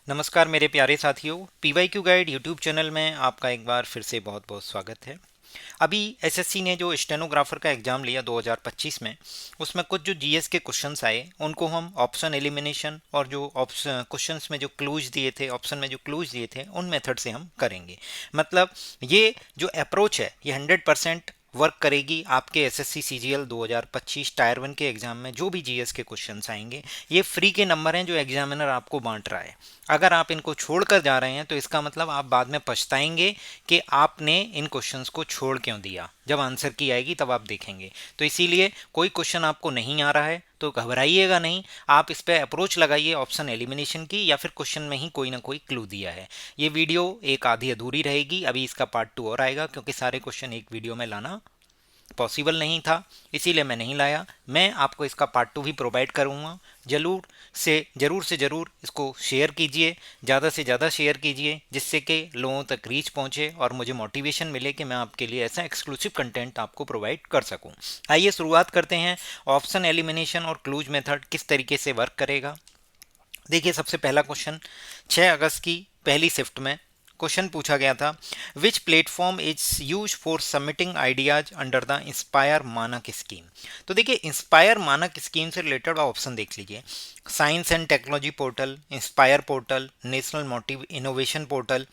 नमस्कार मेरे प्यारे साथियों, पीवाईक्यू गाइड यूट्यूब चैनल में आपका एक बार फिर से बहुत बहुत स्वागत है। अभी एसएससी ने जो स्टेनोग्राफर का एग्ज़ाम लिया 2025 में, उसमें कुछ जो जीएस के क्वेश्चंस आए उनको हम ऑप्शन एलिमिनेशन और जो ऑप्शन क्वेश्चंस में जो क्लूज दिए थे, ऑप्शन में जो क्लूज दिए थे, उन मेथड से हम करेंगे। मतलब ये जो अप्रोच है ये 100% वर्क करेगी आपके एसएससी सीजीएल 2025 टायर 1 के एग्जाम में। जो भी जीएस के क्वेश्चंस आएंगे ये फ्री के नंबर हैं जो एग्जामिनर आपको बांट रहा है। अगर आप इनको छोड़कर जा रहे हैं तो इसका मतलब आप बाद में पछताएंगे कि आपने इन क्वेश्चंस को छोड़ क्यों दिया। जब आंसर की आएगी तब आप देखेंगे। तो इसीलिए कोई क्वेश्चन आपको नहीं आ रहा है तो घबराइएगा नहीं, आप इस पर अप्रोच लगाइए ऑप्शन एलिमिनेशन की, या फिर क्वेश्चन में ही कोई ना कोई क्लू दिया है। ये वीडियो एक आधी अधूरी रहेगी, अभी इसका पार्ट 2 और आएगा क्योंकि सारे क्वेश्चन एक वीडियो में लाना पॉसिबल नहीं था, इसीलिए मैं नहीं लाया। मैं आपको इसका पार्ट 2 भी प्रोवाइड करूँगा। ज़रूर से ज़रूर इसको शेयर कीजिए, ज़्यादा से ज़्यादा शेयर कीजिए, जिससे कि लोगों तक रीच पहुँचे और मुझे मोटिवेशन मिले कि मैं आपके लिए ऐसा एक्सक्लूसिव कंटेंट आपको प्रोवाइड कर सकूँ। आइए शुरुआत करते हैं। ऑप्शन एलिमिनेशन और क्लूज मेथड किस तरीके से वर्क करेगा। देखिए, सबसे पहला क्वेश्चन 6 अगस्त की पहली शिफ्ट में क्वेश्चन पूछा गया था, which platform is use for submitting ideas under the inspire मानक स्कीम। तो देखिए, इंस्पायर मानक स्कीम से रिलेटेड ऑप्शन देख लीजिए। Science and technology portal, inspire portal, national motive innovation portal,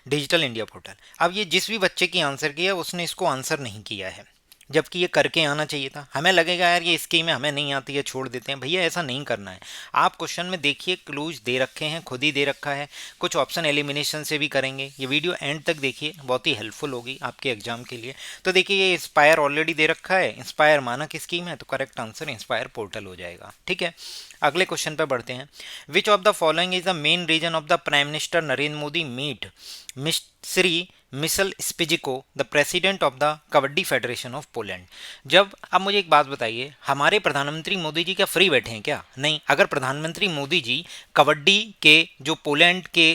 digital India portal. अब ये जिस भी बच्चे की आंसर किया उसने इसको आंसर नहीं किया है, जबकि ये करके आना चाहिए था। हमें लगेगा यार ये स्कीम है, हमें नहीं आती है, छोड़ देते हैं। भैया ऐसा नहीं करना है। आप क्वेश्चन में देखिए, क्लूज दे रखे हैं, खुद ही दे रखा है। कुछ ऑप्शन एलिमिनेशन से भी करेंगे। ये वीडियो एंड तक देखिए, बहुत ही हेल्पफुल होगी आपके एग्जाम के लिए। तो देखिए, ये इंस्पायर ऑलरेडी दे रखा है, इंस्पायर मानक स्कीम है, तो करेक्ट आंसर इंस्पायर पोर्टल हो जाएगा। ठीक है, अगले क्वेश्चन पर बढ़ते हैं। Which of the following is the main reason of the prime minister Narendra Modi meet Shri Michel Spizzico the president of the kabaddi federation of Poland. जब अब मुझे एक बात बताइए, हमारे प्रधानमंत्री मोदी जी क्या फ्री बैठे हैं क्या? नहीं। अगर प्रधानमंत्री मोदी जी कबड्डी के जो पोलैंड के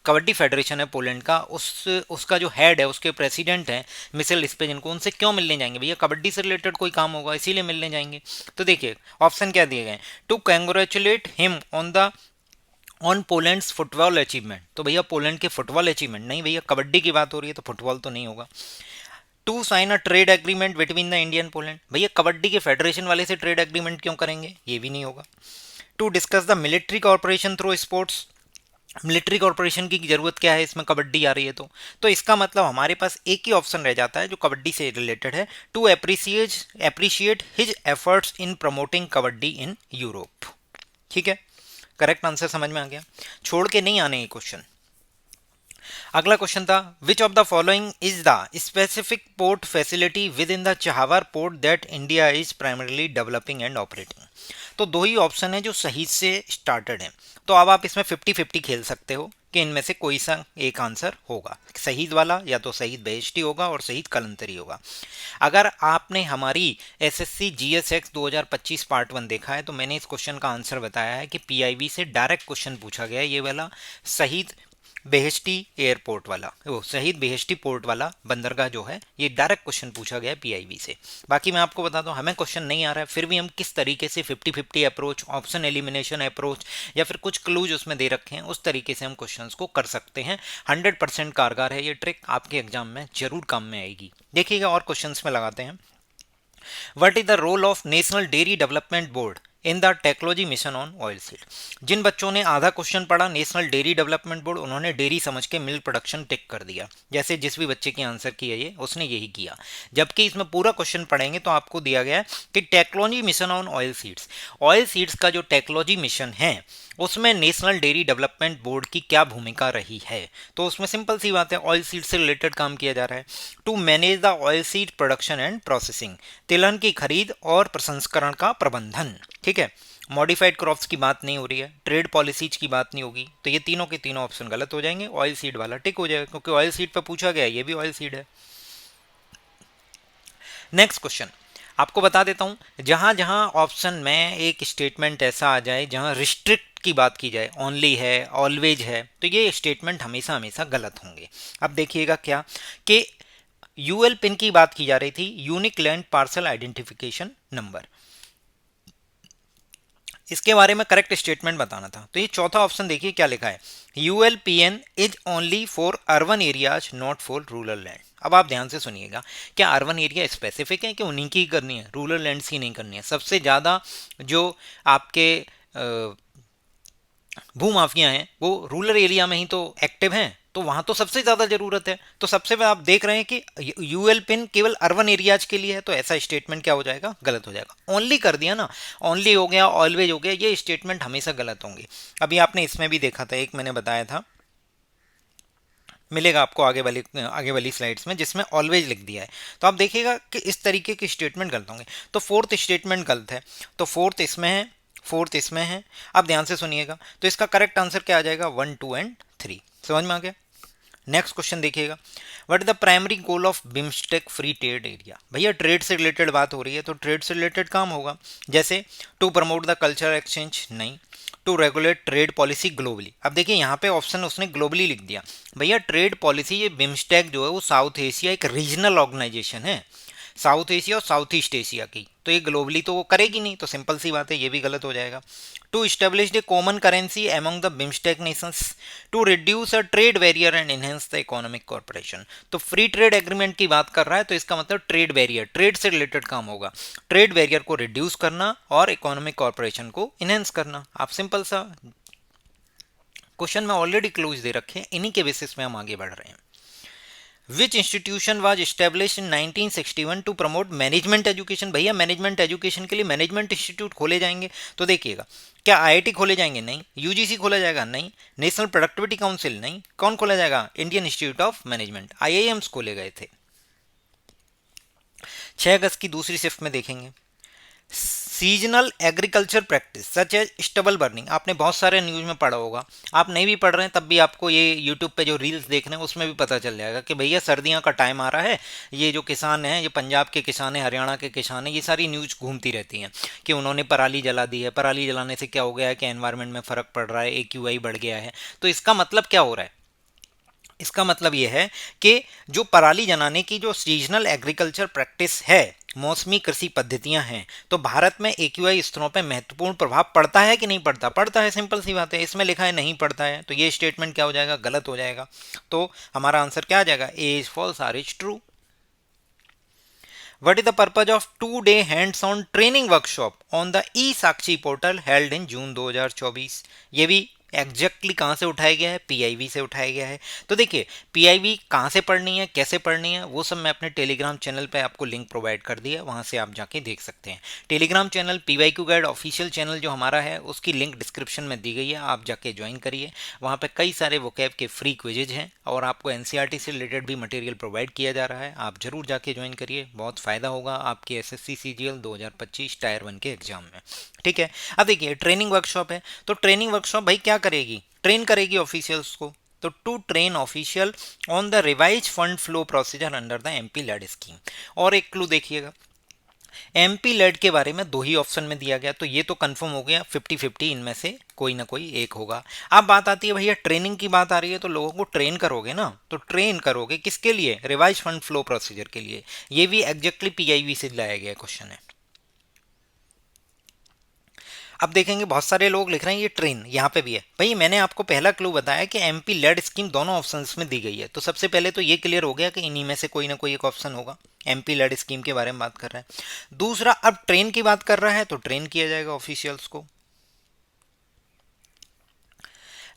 कबड्डी फेडरेशन है पोलैंड का, उसका जो हेड है, उसके प्रेसिडेंट हैं मिशेल स्पिजिको, उनसे क्यों मिलने जाएंगे? भैया कबड्डी से रिलेटेड कोई काम होगा इसीलिए मिलने जाएंगे। तो देखिए ऑप्शन क्या दिए गए, to congratulate him on Poland's football achievement. तो भैया पोलैंड के फुटबॉल अचीवमेंट नहीं, भैया कबड्डी की बात हो रही है तो फुटबॉल तो नहीं होगा। To sign a trade agreement between the Indian Poland. भैया कबड्डी के फेडरेशन वाले से ट्रेड एग्रीमेंट क्यों करेंगे? ये भी नहीं होगा। To discuss the military corporation through sports. Military corporation की जरूरत क्या है इसमें, कबड्डी आ रही है तो इसका मतलब हमारे पास एक ही ऑप्शन रह जाता है जो कबड्डी से रिलेटेड है, to appreciate his efforts in promoting kabaddi in Europe. ठीक है, करेक्ट आंसर समझ में आ गया। छोड़ के नहीं आने ये क्वेश्चन। अगला क्वेश्चन था, which of the following is the specific port facility with in the Chabahar port that India is primarily developing and operating. तो दो ही ऑप्शन है जो सही से स्टार्टेड है, तो अब आप इसमें 50-50 खेल सकते हो कि इनमें से कोई सा एक आंसर होगा। शहीद वाला या तो शहीद बेहेश्ती होगा और शहीद कलंतरी होगा। अगर आपने हमारी एसएससी जीएसएक्स 2025 पार्ट 1 देखा है तो मैंने इस क्वेश्चन का आंसर बताया है कि पीआईबी से डायरेक्ट क्वेश्चन पूछा गया है, ये वाला शहीद बेहेश्ती एयरपोर्ट वाला, वो शहीद बेहेश्ती पोर्ट वाला बंदरगाह जो है, ये डायरेक्ट क्वेश्चन पूछा गया है पीआईबी से। बाकी मैं आपको बता दूं, हमें क्वेश्चन नहीं आ रहा है फिर भी हम किस तरीके से 50-50 अप्रोच, ऑप्शन एलिमिनेशन अप्रोच, या फिर कुछ क्लूज उसमें दे रखे हैं, उस तरीके से हम क्वेश्चंस को कर सकते हैं। 100% कारगर है ये ट्रिक, आपके एग्जाम में जरूर काम में आएगी। देखिएगा और क्वेश्चंस में लगाते हैं। What is the role of national dairy development board in the technology mission on oil seed. जिन बच्चों ने आधा क्वेश्चन पढ़ा नेशनल डेयरी डेवलपमेंट बोर्ड, उन्होंने डेयरी समझ के मिल्क प्रोडक्शन टिक कर दिया। जैसे जिस भी बच्चे की आंसर की है ये, उसने यही किया। जबकि इसमें पूरा क्वेश्चन पढ़ेंगे तो आपको दिया गया है कि technology mission on oil seeds, oil seeds का जो टेक्नोलॉजी मिशन है उसमें नेशनल डेयरी डेवलपमेंट बोर्ड की क्या भूमिका रही है। तो उसमें सिंपल सी बात है, ऑयल सीड से रिलेटेड काम किया जा रहा है। To manage the oil seed production and processing, तिलहन की खरीद और प्रसंस्करण का प्रबंधन। ठीक है, मॉडिफाइड क्रॉप्स की बात नहीं हो रही है, ट्रेड पॉलिसीज की बात नहीं होगी, तो ये तीनों के तीनों ऑप्शन गलत हो जाएंगे। ऑयल सीड वाला टिक हो जाएगा क्योंकि ऑयल सीड पर पूछा गया, ये भी ऑयल सीड है। नेक्स्ट क्वेश्चन आपको बता देता हूं, जहां जहां ऑप्शन में एक स्टेटमेंट ऐसा आ जाए जहां रिस्ट्रिक्ट की बात की जाए, ओनली है, ऑलवेज है, तो ये स्टेटमेंट हमेशा हमेशा गलत होंगे। अब देखिएगा क्या कि यूएल पिन की बात की जा रही थी, unique land parcel identification number. इसके बारे में करेक्ट स्टेटमेंट बताना था। तो ये चौथा ऑप्शन देखिए क्या लिखा है, ULPN is only for urban areas not for rural land. अब आप ध्यान से सुनिएगा, क्या अर्बन एरिया स्पेसिफिक है कि उन्हीं की ही करनी है, रूरल लैंड्स की नहीं करनी है? सबसे ज़्यादा जो आपके भूमाफिया हैं वो रूरल एरिया में ही तो एक्टिव हैं, तो वहां तो सबसे ज्यादा जरूरत है। तो सबसे पहले आप देख रहे हैं कि यूएल पिन केवल अर्बन एरियाज के लिए है, तो ऐसा स्टेटमेंट क्या हो जाएगा, गलत हो जाएगा। ओनली कर दिया ना, ओनली हो गया, ऑलवेज हो गया, ये स्टेटमेंट हमेशा गलत होंगे। अभी आपने इसमें भी देखा था, एक मैंने बताया था, मिलेगा आपको आगे वाली स्लाइड्स में, जिसमें ऑलवेज लिख दिया है। तो आप देखिएगा कि इस तरीके के स्टेटमेंट गलत होंगे। तो फोर्थ स्टेटमेंट गलत है, तो फोर्थ इसमें है, फोर्थ इसमें है। अब ध्यान से सुनिएगा, तो इसका करेक्ट आंसर क्या आ जाएगा, 1, 2 एंड 3। समझ में आ गया? नेक्स्ट क्वेश्चन देखिएगा, what is the primary goal of BIMSTEC free trade area. भैया ट्रेड से रिलेटेड बात हो रही है, तो ट्रेड से रिलेटेड काम होगा, जैसे to promote the culture exchange, नहीं। To regulate trade policy globally. अब देखिए यहाँ पे ऑप्शन उसने ग्लोबली लिख दिया। भैया ट्रेड पॉलिसी, ये बिम्स्टेक जो है वो साउथ एशिया एक रीजनल ऑर्गेनाइजेशन है, साउथ एशिया और साउथ ईस्ट एशिया की, तो ये ग्लोबली तो वो करेगी नहीं, तो सिंपल सी बात है, ये भी गलत हो जाएगा। To establish the common currency among the BIMSTEC nations, to reduce a trade barrier and enhance the economic corporation. तो फ्री ट्रेड एग्रीमेंट की बात कर रहा है, तो इसका मतलब ट्रेड बैरियर, ट्रेड से रिलेटेड काम होगा, ट्रेड बैरियर को रिड्यूस करना और इकोनॉमिक कॉर्पोरेशन को इनहेंस करना। आप सिंपल सा क्वेश्चन में ऑलरेडी क्लोज दे रखे हैं, इन्हीं के बेसिस में हम आगे बढ़ रहे हैं। Which institution was establish in 1961 to promote management education. भैया मैनेजमेंट एजुकेशन के लिए मैनेजमेंट इंस्टीट्यूट खोले जाएंगे, तो देखिएगा, क्या आईआईटी खोले जाएंगे, नहीं। यूजीसी खोला जाएगा, नहीं। नेशनल प्रोडक्टिविटी काउंसिल, नहीं। कौन खोला जाएगा, Indian institute of management, IIMs खोले गए थे। 6 अगस्त की दूसरी शिफ्ट में देखेंगे, seasonal agriculture practice such as stubble burning. आपने बहुत सारे न्यूज़ में पढ़ा होगा, आप नहीं भी पढ़ रहे हैं तब भी आपको ये यूट्यूब पे जो रील्स देख रहे हैं उसमें भी पता चल जाएगा कि भैया सर्दियों का टाइम आ रहा है, ये जो किसान हैं, ये पंजाब के किसान हैं, हरियाणा के किसान हैं, ये सारी न्यूज़ घूमती रहती हैं कि उन्होंने पराली जला दी है, पराली जलाने से क्या हो गया है कि एनवायरनमेंट में फ़र्क पड़ रहा है, AQI बढ़ गया है। तो इसका मतलब क्या हो रहा है, इसका मतलब यह है कि जो पराली जलाने की जो सीजनल एग्रीकल्चर प्रैक्टिस है, मौसमी कृषि पद्धतियां हैं, तो भारत में AQI स्तरों पर महत्वपूर्ण प्रभाव पड़ता है कि नहीं पड़ता, पड़ता है, सिंपल सी बात है। इसमें लिखा है नहीं पड़ता है, तो ये स्टेटमेंट क्या हो जाएगा, गलत हो जाएगा। तो हमारा आंसर क्या आ जाएगा, A is false, R is true. What is the purpose of 2-day hands-on training workshop on the e-साक्षी पोर्टल held in जून 2024? ये भी एग्जैक्टली कहाँ से उठाया गया है, PIB से उठाया गया है। तो देखिए PIB कहाँ से पढ़नी है, कैसे पढ़नी है, वो सब मैं अपने टेलीग्राम चैनल पे आपको लिंक प्रोवाइड कर दिया, वहाँ से आप जाके देख सकते हैं। Telegram channel PYQ guide official channel जो हमारा है, उसकी लिंक डिस्क्रिप्शन में दी गई है, आप जाके ज्वाइन करिए। वहाँ पे कई सारे वोकैब के फ्री क्विजेज हैं और आपको NCERT से रिलेटेड भी मटेरियल प्रोवाइड किया जा रहा है, आप जरूर जाके ज्वाइन करिए, बहुत फ़ायदा होगा आपके SSC CGL 2025 टायर 1 के एग्जाम में। ठीक है, अब देखिए ट्रेनिंग वर्कशॉप है, तो ट्रेनिंग वर्कशॉप भाई क्या करेगी, ट्रेन करेगी ऑफिशियल्स को। तो to train official on the revise fund flow procedure under the MP LAD scheme. और एक क्लू देखिएगा, MP लेड के बारे में 2 ही ऑप्शन में दिया गया, तो ये तो कंफर्म हो गया 50-50, इनमें से कोई ना कोई एक होगा। अब बात आती है भैया ट्रेनिंग की बात आ रही है, तो लोगों को ट्रेन करोगे ना, तो ट्रेन करोगे किसके लिए, रिवाइज फंड फ्लो प्रोसीजर के लिए। ये भी एग्जैक्टली PIB से लाया गया क्वेश्चन है। अब देखेंगे बहुत सारे लोग लिख रहे हैं ये ट्रेन, यहाँ पे भी है। भाई मैंने आपको पहला क्लू बताया कि MP लेड स्कीम दोनों ऑप्शंस में दी गई है, तो सबसे पहले तो ये क्लियर हो गया कि इन्हीं में से कोई ना कोई एक ऑप्शन होगा। MP लेड स्कीम के बारे में बात कर रहा है। दूसरा, अब ट्रेन की बात कर रहा है तो ट्रेन किया जाएगा ऑफिशियल्स को।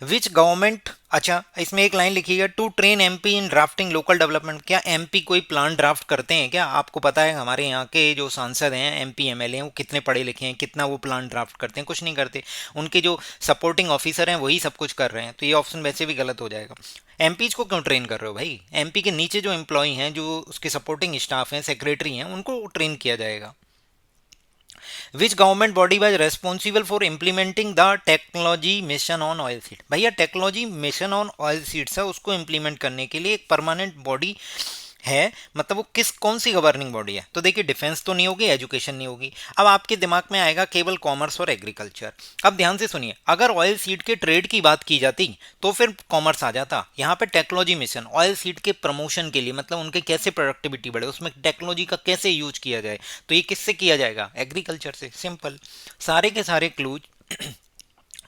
विच गवर्नमेंट, अच्छा इसमें एक लाइन लिखी है, to train MP in drafting local development. क्या MP कोई प्लान ड्राफ्ट करते हैं क्या? आपको पता है हमारे यहाँ के जो सांसद हैं, MP MLA हैं, वो कितने पढ़े लिखे हैं, कितना वो प्लान ड्राफ्ट करते हैं? कुछ नहीं करते। उनके जो सपोर्टिंग ऑफिसर हैं वही सब कुछ कर रहे हैं, तो ये ऑप्शन वैसे भी गलत हो जाएगा। MPs को क्यों ट्रेन कर रहे हो भाई? MP के नीचे जो एम्प्लॉय हैं, जो उसके सपोर्टिंग स्टाफ हैं, सेक्रेटरी हैं, उनको ट्रेन किया जाएगा। Which government body was responsible for implementing the technology mission on oil seed. भैया technology mission on oil seeds है, उसको इम्प्लीमेंट करने के लिए एक परमानेंट बॉडी है, मतलब वो कौन सी गवर्निंग बॉडी है? तो देखिए डिफेंस तो नहीं होगी, एजुकेशन नहीं होगी। अब आपके दिमाग में आएगा केवल कॉमर्स और एग्रीकल्चर। अब ध्यान से सुनिए, अगर ऑयल सीड के ट्रेड की बात की जाती तो फिर कॉमर्स आ जाता। यहाँ पे टेक्नोलॉजी मिशन ऑयल सीड के प्रमोशन के लिए, मतलब उनके कैसे प्रोडक्टिविटी बढ़े, उसमें टेक्नोलॉजी का कैसे यूज किया जाए, तो ये किससे किया जाएगा? एग्रीकल्चर से। सिंपल, सारे के सारे क्लूज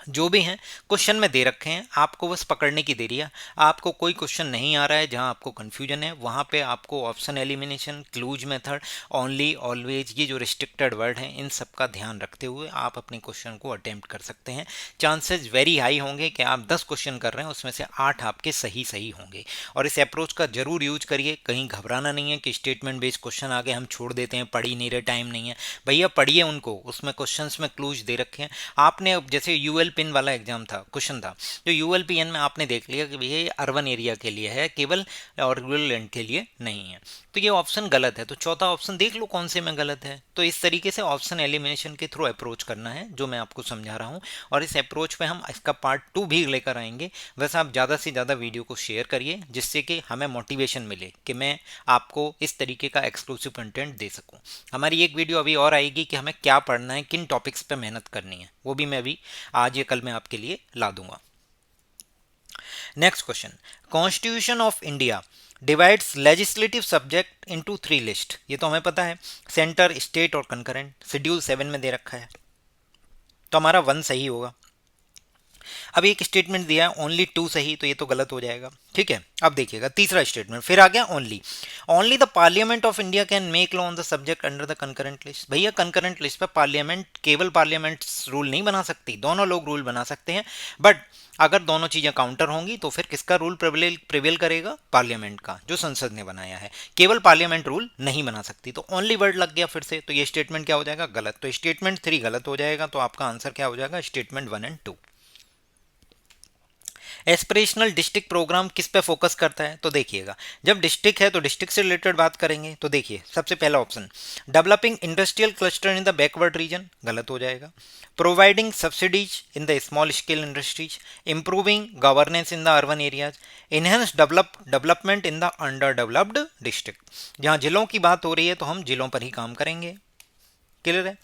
जो भी हैं क्वेश्चन में दे रखे हैं, आपको बस पकड़ने की देरी है। आपको कोई क्वेश्चन नहीं आ रहा है जहां आपको कंफ्यूजन है, वहां पे आपको option elimination, clues method, only, always, ये जो रिस्ट्रिक्टेड वर्ड हैं इन सब का ध्यान रखते हुए आप अपने क्वेश्चन को अटेम्प्ट कर सकते हैं। चांसेस वेरी हाई होंगे कि आप 10 क्वेश्चन कर रहे हैं उसमें से 8 आपके सही सही होंगे। और इस अप्रोच का जरूर यूज करिए, कहीं घबराना नहीं है कि स्टेटमेंट बेस्ड क्वेश्चन आगे हम छोड़ देते हैं, पढ़ ही नहीं रहे, टाइम नहीं है। भैया पढ़िए उनको, उसमें क्वेश्चन में क्लूज दे रखे हैं। आपने जैसे यूएल पिन वाला एग्जाम था, क्वेश्चन था जो यूएल पिन में आपने देख लिया कि भैया ये अर्बन एरिया के लिए है केवल और रूरल लैंड के लिए नहीं है, तो ये ऑप्शन गलत है, तो चौथा ऑप्शन देख लो कौन से में गलत है। तो इस तरीके से ऑप्शन एलिमिनेशन के थ्रू अप्रोच करना है जो मैं आपको समझा रहा हूँ, और इस अप्रोच पे हम इसका पार्ट 2 भी लेकर आएंगे। वैसे आप ज़्यादा से ज़्यादा वीडियो को शेयर करिए जिससे कि हमें मोटिवेशन मिले कि मैं आपको इस तरीके का एक्सक्लूसिव कंटेंट दे सकूं। हमारी एक वीडियो अभी और आएगी कि हमें क्या पढ़ना है, किन टॉपिक्स पे मेहनत करनी है, वो भी मैं अभी आज या कल में आपके लिए ला दूंगा। Next question, constitution of India divides legislative subject into 3 list. ये तो हमें पता है, सेंटर, स्टेट और कंकरेंट, शेड्यूल 7 में दे रखा है, तो हमारा 1 सही होगा। अब एक स्टेटमेंट दिया है ओनली 2 सही, तो ये तो गलत हो जाएगा। ठीक है, अब देखिएगा तीसरा स्टेटमेंट फिर आ गया only. Only the parliament of India can make law on the subject under the concurrent list. भैया कंकरेंट लिस्ट पर पार्लियामेंट, केवल पार्लियामेंट रूल नहीं बना सकती, दोनों लोग रूल बना सकते हैं, बट अगर दोनों चीजें काउंटर होंगी तो फिर किसका रूल प्रिवेल करेगा? पार्लियामेंट का, जो संसद ने बनाया है। केवल पार्लियामेंट रूल नहीं बना सकती, तो ओनली वर्ड लग गया फिर से, तो ये स्टेटमेंट क्या हो जाएगा? गलत। तो स्टेटमेंट 3 गलत हो जाएगा, तो आपका आंसर क्या हो जाएगा? Statement 1 and 2। Aspirational district programme किस पे फोकस करता है? तो देखिएगा, जब डिस्ट्रिक्ट है तो डिस्ट्रिक्ट से रिलेटेड बात करेंगे, तो देखिए सबसे पहला option, developing industrial cluster in the backward region, गलत हो जाएगा। Providing subsidies in the small scale industries, improving governance in the urban areas, enhance development in the under developed district. जहां जिलों की बात हो रही है तो हम जिलों पर ही काम करेंगे। क्लियर है?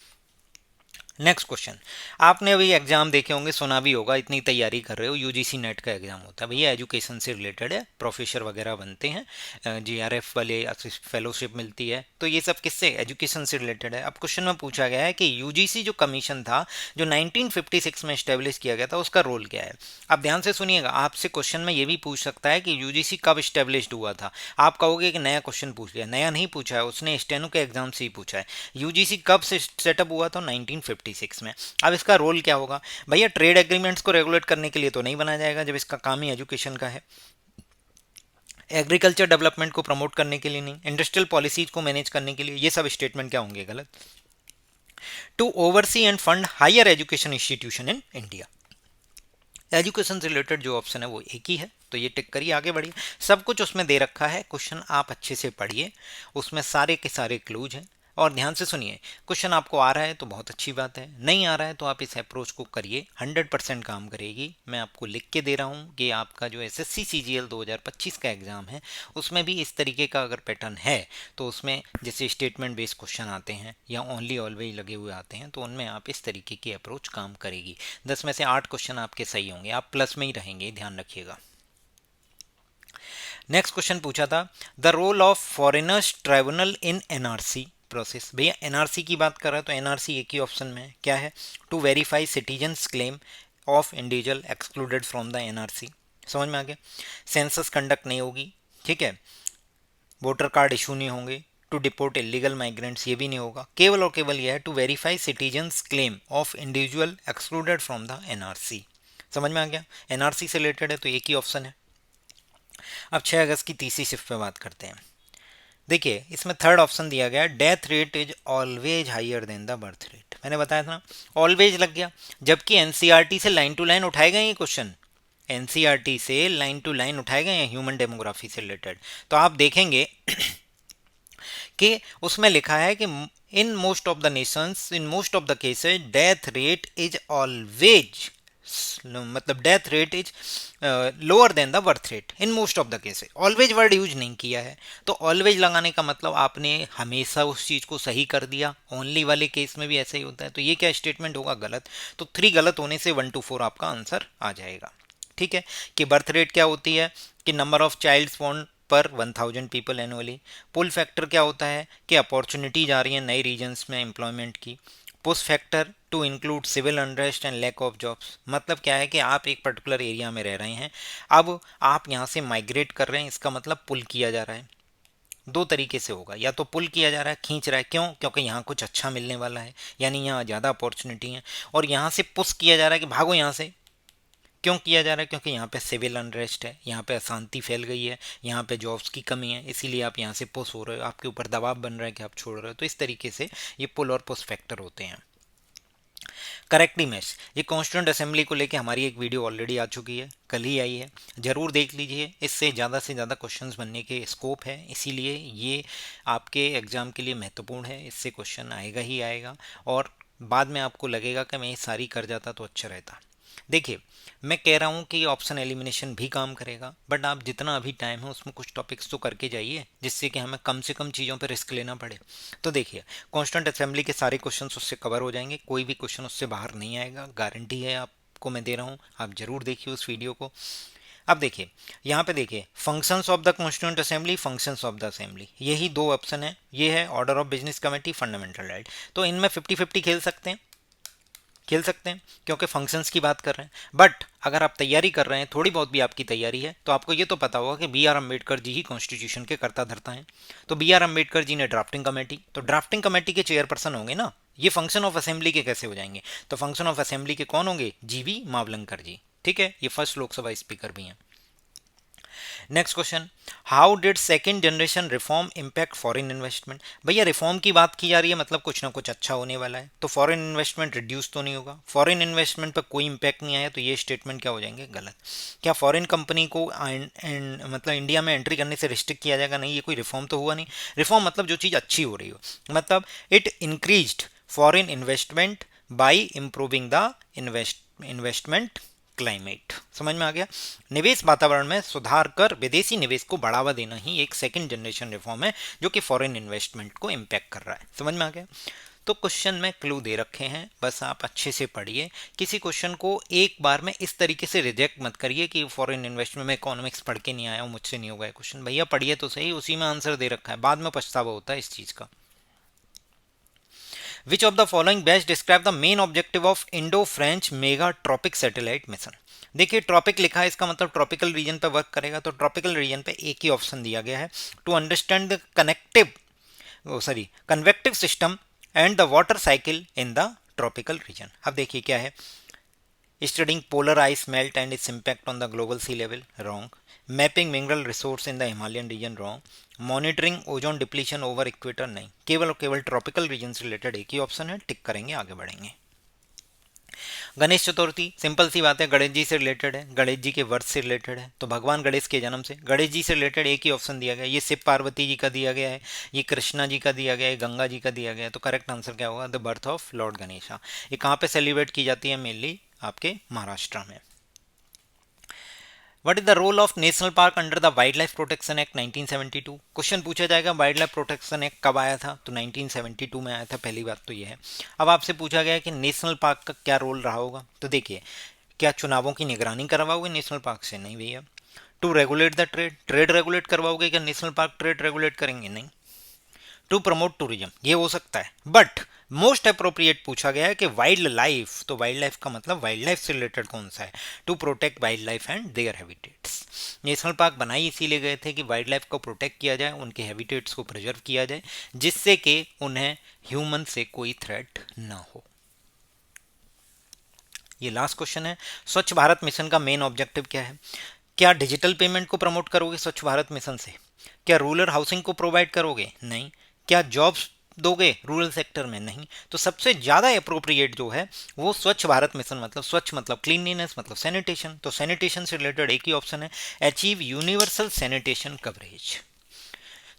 नेक्स्ट क्वेश्चन, आपने अभी एग्जाम देखे होंगे, सुना भी होगा, इतनी तैयारी कर रहे हो, यूजीसी नेट का एग्जाम होता है भैया, एजुकेशन से रिलेटेड है, प्रोफेसर वगैरह बनते हैं, जीआरएफ वाले फेलोशिप मिलती है, तो ये सब किससे? एजुकेशन से रिलेटेड है। अब क्वेश्चन में पूछा गया है कि यूजीसी जो कमीशन था जो 1956 में स्टेब्लिश किया गया था, उसका रोल क्या है? अब ध्यान से सुनिएगा, आपसे क्वेश्चन में ये भी पूछ सकता है कि यूजीसी कब स्टेब्लिश हुआ था। आप कहोगे कि नया क्वेश्चन पूछ लिया, नया नहीं पूछा है, उसने स्टेनो के एग्जाम से ही पूछा है। यूजीसी कब से सेटअप हुआ था? 1956 में। अब इसका रोल क्या होगा? भैया ट्रेड एग्रीमेंट्स को रेगुलेट करने के लिए तो नहीं बनाया जाएगा जब इसका काम ही एजुकेशन का है। एग्रीकल्चर डेवलपमेंट को प्रमोट करने के लिए नहीं, इंडस्ट्रियल पॉलिसीज को मैनेज करने के लिए, ये सब स्टेटमेंट क्या होंगे? गलत। To oversee and fund higher education institution in India. Education से रिलेटेड जो ऑप्शन है वो एक ही है, तो ये टिक करिए, आगे बढ़िए। सब कुछ उसमें दे रखा है, क्वेश्चन आप अच्छे से पढ़िए, उसमें सारे के सारे क्लूज हैं। और ध्यान से सुनिए, क्वेश्चन आपको आ रहा है तो बहुत अच्छी बात है, नहीं आ रहा है तो आप इस अप्रोच को करिए, 100% काम करेगी। मैं आपको लिख के दे रहा हूँ कि आपका जो एसएससी सीजीएल 2025 का एग्जाम है उसमें भी इस तरीके का अगर पैटर्न है तो उसमें जैसे स्टेटमेंट बेस्ड क्वेश्चन आते हैं या ओनली ऑलवेज लगे हुए आते हैं, तो उनमें आप इस तरीके की अप्रोच काम करेगी। 10 में से 8 क्वेश्चन आपके सही होंगे, आप प्लस में ही रहेंगे, ध्यान रखिएगा। नेक्स्ट क्वेश्चन पूछा था, the role of foreigners tribunal in NRC process. भैया एनआरसी की बात कर रहा है तो एनआरसी एक ही ऑप्शन में है, क्या है? To verify citizens claim of individual excluded from the NRC. समझ में आ गया? सेंसस कंडक्ट नहीं होगी, ठीक है, वोटर कार्ड इशू नहीं होंगे, टू डिपोर्ट इलीगल माइग्रेंट्स ये भी नहीं होगा, केवल और केवल यह है to verify citizens claim of individual excluded from the NRC. समझ में आ गया? एनआरसी से रिलेटेड है तो एक ही ऑप्शन है। अब 6 अगस्त की तीसरी शिफ्ट पे बात करते हैं। देखिए इसमें थर्ड ऑप्शन दिया गया है, death rate is always higher than the birth rate. मैंने बताया था ना, ऑलवेज लग गया, जबकि एनसीईआरटी से लाइन टू लाइन उठाए गए ये क्वेश्चन, एनसीईआरटी से लाइन टू लाइन उठाए गए हैं ह्यूमन डेमोग्राफी से रिलेटेड। तो आप देखेंगे कि उसमें लिखा है कि in most of the nations, in most of the cases death rate is always, मतलब death rate is lower than the birth rate in most of the cases. Always word use नहीं किया है, तो ऑलवेज लगाने का मतलब आपने हमेशा उस चीज को सही कर दिया, ओनली वाले केस में भी ऐसा ही होता है, तो ये क्या स्टेटमेंट होगा? गलत। तो 3 गलत होने से 1 to 4 आपका आंसर आ जाएगा। ठीक है, कि बर्थ रेट क्या होती है कि नंबर ऑफ चाइल्ड्स बोर्न पर 1000 पीपल एनुअली। पुल फैक्टर क्या होता है कि अपॉर्चुनिटीज आ रही हैं नए रीजन्स में एम्प्लॉयमेंट की। Push factor to include civil unrest and lack of jobs, मतलब क्या है कि आप एक पर्टिकुलर एरिया में रह रहे हैं, अब आप यहाँ से माइग्रेट कर रहे हैं, इसका मतलब पुल किया जा रहा है। दो तरीके से होगा, या तो पुल किया जा रहा है, खींच रहा है, क्यों? क्योंकि यहाँ कुछ अच्छा मिलने वाला है, यानी यहाँ ज़्यादा अपॉर्चुनिटी है। और यहाँ से पुश किया जा रहा है कि भागो यहाँ से। क्यों किया जा रहा है? क्योंकि यहाँ पे सिविल अनरेस्ट है, यहाँ पे अशांति फैल गई है, यहाँ पे जॉब्स की कमी है, इसीलिए आप यहाँ से पुश हो रहे हो, आपके ऊपर दबाव बन रहा है कि आप छोड़ रहे हो। तो इस तरीके से ये पुल और पुश फैक्टर होते हैं। करेक्टली मैच, ये कॉन्स्टिट्यूंट असेंबली को लेके हमारी एक वीडियो ऑलरेडी आ चुकी है, कल ही आई है, ज़रूर देख लीजिए। इससे ज़्यादा क्वेश्चंस बनने के स्कोप है, इसीलिए ये आपके एग्ज़ाम के लिए महत्वपूर्ण है। इससे क्वेश्चन आएगा ही आएगा, और बाद में आपको लगेगा कि मैं ये सारी कर जाता तो अच्छा रहता। देखिए, मैं कह रहा हूँ कि ऑप्शन एलिमिनेशन भी काम करेगा, बट आप जितना अभी टाइम है उसमें कुछ टॉपिक्स तो करके जाइए, जिससे कि हमें कम से कम चीज़ों पर रिस्क लेना पड़े। तो देखिए, कांस्टेंट असेंबली के सारे क्वेश्चंस उससे कवर हो जाएंगे, कोई भी क्वेश्चन उससे बाहर नहीं आएगा, गारंटी है आपको मैं दे रहा हूँ। आप जरूर देखिए उस वीडियो को। अब देखिए, यहाँ पे देखिए, functions of the constituent assembly, functions of the assembly, यही दो ऑप्शन है। ये है order of business committee, fundamental right. तो इनमें 50-50 खेल सकते हैं क्योंकि फंक्शंस की बात कर रहे हैं। बट अगर आप तैयारी कर रहे हैं, थोड़ी बहुत भी आपकी तैयारी है, तो आपको ये तो पता होगा कि बी आर अम्बेडकर जी ही कॉन्स्टिट्यूशन के कर्ता धर्ता हैं। तो बी आर अम्बेडकर जी ने ड्राफ्टिंग कमेटी, तो ड्राफ्टिंग कमेटी के चेयरपर्सन होंगे ना, ये फंक्शन ऑफ असेंबली के कैसे हो जाएंगे? तो फंक्शन ऑफ असेंबली के कौन होंगे? जीवी मावलंकर जी, ठीक है, ये फर्स्ट लोकसभा स्पीकर भी हैं। Next question, how did second generation reform impact foreign investment? भैया रिफॉर्म की बात की जा रही है, मतलब कुछ ना कुछ अच्छा होने वाला है, तो फॉरेन इन्वेस्टमेंट रिड्यूस तो नहीं होगा, फॉरेन इन्वेस्टमेंट पर कोई इम्पैक्ट नहीं आया, तो ये स्टेटमेंट क्या हो जाएंगे? गलत। क्या फॉरेन कंपनी को मतलब इंडिया में एंट्री करने से रिस्ट्रिक्ट किया जाएगा? नहीं, ये कोई रिफॉर्म तो हुआ नहीं। रिफॉर्म मतलब जो चीज़ अच्छी हो रही हो, मतलब it increased foreign investment by improving the investment climate. समझ में आ गया? निवेश वातावरण में सुधार कर विदेशी निवेश को बढ़ावा देना ही एक सेकंड जनरेशन रिफॉर्म है, जो कि फॉरेन इन्वेस्टमेंट को इम्पैक्ट कर रहा है। समझ में आ गया? तो क्वेश्चन में क्लू दे रखे हैं, बस आप अच्छे से पढ़िए। किसी क्वेश्चन को एक बार में इस तरीके से रिजेक्ट मत करिए कि फॉरेन इन्वेस्टमेंट में इकोनॉमिक्स पढ़ के नहीं आया हूँ, मुझसे नहीं होगा ये क्वेश्चन। भैया पढ़िए तो सही, उसी में आंसर दे रखा है, बाद में पछतावा होता है इस चीज़ का। Which of the following best describe the main objective of Indo-French Mega Tropic Satellite Mission? देखिए, ट्रॉपिक लिखा है, इसका मतलब ट्रॉपिकल रीजन पे वर्क करेगा, तो ट्रॉपिकल रीजन पे एक ही ऑप्शन दिया गया है, to understand the convective system and the water cycle in the tropical region. अब देखिए क्या है, studying polar ice melt and its impact on the global sea level, wrong. Mapping mineral resource in the Himalayan region, wrong. Monitoring ozone depletion over equator, नहीं, केवल और केवल tropical region से related एक ही ऑप्शन है, टिक करेंगे, आगे बढ़ेंगे। गणेश चतुर्थी, सिंपल सी बात है, गणेश जी से रिलेटेड है, गणेश जी के वर्ष से रिलेटेड है, तो भगवान गणेश के जन्म से गणेश जी से रिलेटेड एक ही ऑप्शन दिया गया। ये शिव पार्वती जी का दिया गया है, ये कृष्णा जी का दिया गया है, गंगा जी का दिया गया है, तो करेक्ट आंसर क्या होगा? The birth of Lord Ganesha. ये कहाँ पे सेलिब्रेट की जाती है? मेनली आपके महाराष्ट्र में। What is the role of national park under the wildlife protection act 1972? Question पूछा जाएगा वाइल्ड लाइफ प्रोटेक्शन एक्ट कब आया था, तो 1972 में आया था, पहली बात तो ये है। अब आपसे पूछा गया कि नेशनल पार्क का क्या रोल रहा होगा, तो देखिए, क्या चुनावों की निगरानी करवाओगे नेशनल पार्क से? नहीं भैया। To regulate the trade regulate करवाओगे क्या नेशनल पार्क? ट्रेड रेगुलेट करेंगे? नहीं। टू प्रमोट टूरिज्म, ये हो सकता है, बट मोस्ट अप्रोप्रिएट पूछा गया है कि वाइल्ड लाइफ, तो वाइल्ड लाइफ का मतलब वाइल्ड लाइफ से रिलेटेड कौन सा है? To protect wildlife and their habitats. National park बनाई इसीलिए गए थे कि वाइल्ड लाइफ को प्रोटेक्ट किया जाए, उनके हैबिटेट्स को प्रिजर्व किया जाए, जिससे कि उन्हें ह्यूमन से कोई थ्रेट ना हो। ये लास्ट क्वेश्चन है, स्वच्छ भारत मिशन का मेन ऑब्जेक्टिव क्या है? क्या डिजिटल पेमेंट को प्रमोट करोगे स्वच्छ भारत मिशन से? क्या रूरल हाउसिंग को प्रोवाइड करोगे? नहीं। क्या जॉब्स दोगे रूरल सेक्टर में? नहीं। तो सबसे ज़्यादा अप्रोप्रिएट जो है वो स्वच्छ भारत मिशन, मतलब स्वच्छ मतलब क्लीनलीनेस, मतलब सैनिटेशन, तो सैनिटेशन से रिलेटेड एक ही ऑप्शन है, अचीव यूनिवर्सल सैनिटेशन कवरेज।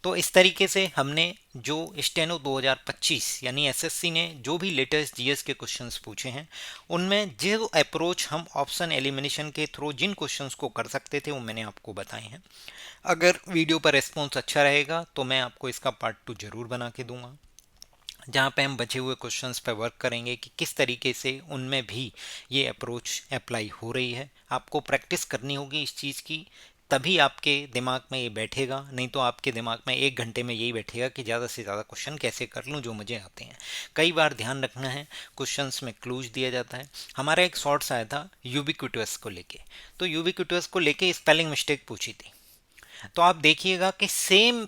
तो इस तरीके से हमने जो स्टेनो 2025 यानी एसएससी ने जो भी लेटेस्ट जीएस के क्वेश्चंस पूछे हैं, उनमें जो अप्रोच हम ऑप्शन एलिमिनेशन के थ्रू जिन क्वेश्चंस को कर सकते थे वो मैंने आपको बताए हैं। अगर वीडियो पर रिस्पॉन्स अच्छा रहेगा तो मैं आपको इसका पार्ट 2 जरूर बना के दूंगा, जहाँ पे हम बचे हुए क्वेश्चंस पर वर्क करेंगे कि किस तरीके से उनमें भी ये अप्रोच अप्लाई हो रही है। आपको प्रैक्टिस करनी होगी इस चीज़ की, तभी आपके दिमाग में ये बैठेगा, नहीं तो आपके दिमाग में 1 घंटे में यही बैठेगा कि ज़्यादा से ज़्यादा क्वेश्चन कैसे कर लूँ जो मुझे आते हैं। कई बार ध्यान रखना है, क्वेश्चंस में क्लूज दिया जाता है। हमारा एक शॉर्ट्स आया था यूबिक्विटस को लेके, तो यूबिक्विटस को लेके स्पेलिंग मिस्टेक पूछी थी। तो आप देखिएगा कि सेम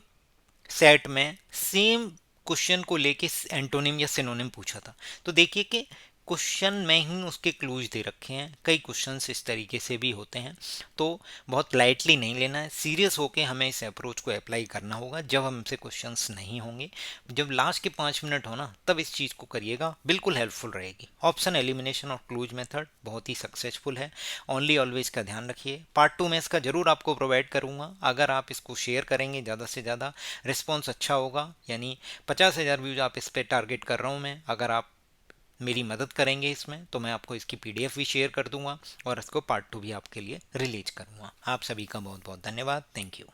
सेट में सेम क्वेश्चन को लेके एंटोनिम या सिनोनिम पूछा था। तो देखिए कि क्वेश्चन में ही उसके क्लूज दे रखे हैं। कई क्वेश्चंस इस तरीके से भी होते हैं, तो बहुत लाइटली नहीं लेना है, सीरियस होके हमें इस अप्रोच को अप्लाई करना होगा। जब हमसे क्वेश्चंस नहीं होंगे, जब लास्ट के 5 मिनट हो ना, तब इस चीज़ को करिएगा, बिल्कुल हेल्पफुल रहेगी। ऑप्शन एलिमिनेशन और क्लूज मेथड बहुत ही सक्सेसफुल है। ओनली ऑलवेज का ध्यान रखिए। पार्ट 2 में इसका जरूर आपको प्रोवाइड करूंगा। अगर आप इसको शेयर करेंगे ज़्यादा से ज़्यादा, रिस्पॉन्स अच्छा होगा। यानी 50,000 व्यूज आप इस पे टारगेट कर रहा हूँ मैं। अगर आप मेरी मदद करेंगे इसमें, तो मैं आपको इसकी पीडीएफ भी शेयर कर दूंगा और इसको पार्ट 2 भी आपके लिए रिलीज करूंगा। आप सभी का बहुत बहुत धन्यवाद। Thank you.